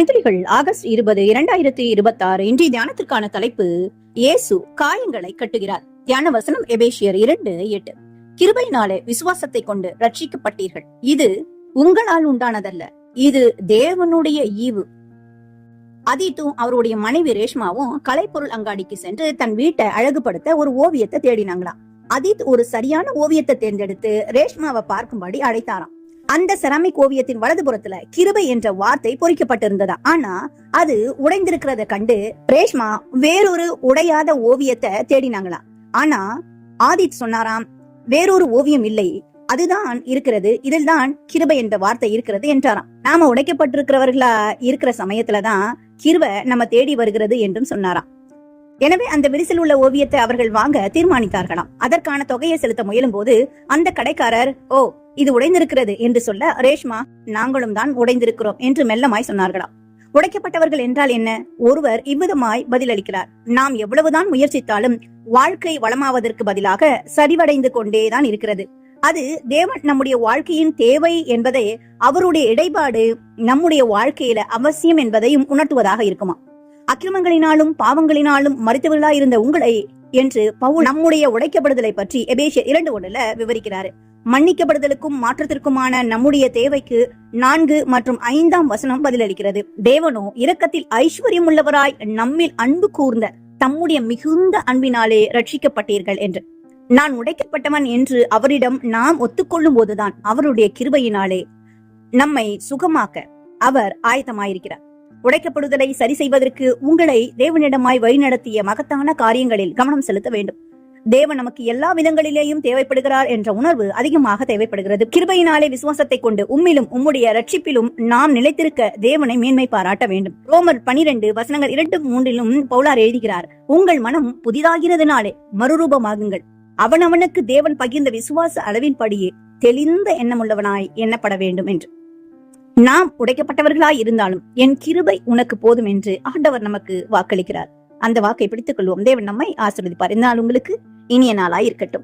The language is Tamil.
மணித்துளிகள் ஆகஸ்ட் 20, 2026. இன்றைய தியானத்திற்கான தலைப்பு இயேசு காயங்களை கட்டுகிறார். தியான வசனம் எபேசியர் 2:8. கிருபையினாலே விசுவாசத்தை கொண்டு ரட்சிக்கப்பட்டீர்கள். இது உங்களால் உண்டானதல்ல, இது தேவனுடைய ஈவு. அதீத்தும் அவருடைய மனைவி ரேஷ்மாவும் கலைப்பொருள் அங்காடிக்கு சென்று தன் வீட்டை அழகுபடுத்த ஒரு ஓவியத்தை தேடினாங்களாம். அதீத் ஒரு சரியான ஓவியத்தை தேர்ந்தெடுத்து ரேஷ்மாவை பார்க்கும்படி அழைத்தாராம். அந்த செராமிக் ஓவியத்தின் வலதுபுறத்துல கிருபை என்ற வார்த்தை பொறிக்கப்பட்டிருந்ததா. ஆனா அது உடைந்திருக்கிறத கண்டு ரேஷ்மா வேறொரு உடையாத ஓவியத்தை தேடினாங்களாம். ஆனா ஆதித் சொன்னாராம், வேறொரு ஓவியம் இல்லை, அதுதான் இருக்கிறது, இதில் தான் கிருபை என்ற வார்த்தை இருக்கிறது என்றாராம். நாம உடைக்கப்பட்டிருக்கிறவர்களா இருக்கிற சமயத்துலதான் கிருபை நம்ம தேடி வருகிறது என்றும் சொன்னாராம். எனவே அந்த விரிசல் உள்ள ஓவியத்தை அவர்கள் வாங்க தீர்மானித்தார்களாம். அதற்கான தொகையை செலுத்த முயலும் போது அந்த கடைக்காரர், ஓ இது உடைந்திருக்கிறது என்று சொல்ல, ரேஷ்மா நாங்களும் தான் உடைந்திருக்கிறோம் என்று மெல்லமாய் சொன்னார்களாம். உடைக்கப்பட்டவர்கள் என்றால் என்ன? ஒருவர் இவ்விதமாய் பதிலளிக்கிறார், நாம் எவ்வளவுதான் முயற்சித்தாலும் வாழ்க்கை வளமாவதற்கு பதிலாக சரிவடைந்து கொண்டேதான் இருக்கிறது. அது தேவன் நம்முடைய வாழ்க்கையின் தேவை என்பதை, அவருடைய இடைப்பாடு நம்முடைய வாழ்க்கையில அவசியம் என்பதையும் உணர்த்துவதாக இருக்குமா. அக்கிரமங்களினாலும் பாவங்களினாலும் மறித்தவர்களாய் இருந்த உங்களை என்று பவுல் நம்முடைய உடைக்கப்படுதலை பற்றி எபேசியர் 2:1 விவரிக்கிறாரு. மன்னிக்கப்படுதலுக்கும் மாற்றத்திற்குமான நம்முடைய தேவைக்கு 4 மற்றும் 5ஆம் வசனம் பதிலளிக்கிறது. தேவனோ இரக்கத்தில் ஐஸ்வர்யம் உள்ளவராய் நம்மில் அன்பு கூர்ந்த தம்முடைய மிகுந்த அன்பினாலே ரட்சிக்கப்பட்டீர்கள் என்று. நான் உடைக்கப்பட்டவன் என்று அவரிடம் நாம் ஒத்துக்கொள்ளும் போதுதான் அவருடைய கிருபையினாலே நம்மை சுகமாக்க அவர் ஆயத்தமாயிருக்கிறார். உடைக்கப்படுதலை சரி செய்வதற்கு உங்களை தேவனிடமாய் வழிநடத்திய மகத்தான காரியங்களில் கவனம் செலுத்த வேண்டும். தேவன் நமக்கு எல்லா விதங்களிலேயும் தேவைப்படுகிறார் என்ற உணர்வு அதிகமாக தேவைப்படுகிறது. கிருபையினாலே விசுவாசத்தை கொண்டு உம்மிலும் உம்முடைய ரட்சிப்பிலும் நாம் நிலைத்திருக்க தேவனை மேன்மை பாராட்ட வேண்டும். ரோமர் 12 வசனங்கள் 2-3 பவுலார் எழுதுகிறார், உங்கள் மனம் புதிதாகிறதுனாலே மறுரூபமாகுங்கள். அவனவனுக்கு தேவன் பகிர்ந்த விசுவாச அளவின்படியே தெளிந்த எண்ணமுள்ளவனாய் எண்ணப்பட வேண்டும் என்று. நாம் உடைக்கப்பட்டவர்களாய் இருந்தாலும் என் கிருபை உனக்கு போதும் என்று ஆண்டவர் நமக்கு வாக்களிக்கிறார். அந்த வாக்கை பிடித்துக் கொள்வோம். தேவன் நம்மை ஆசீர்வதிப்பார். இந்த நாள் உங்களுக்கு இனிய நாளாய் இருக்கட்டும்.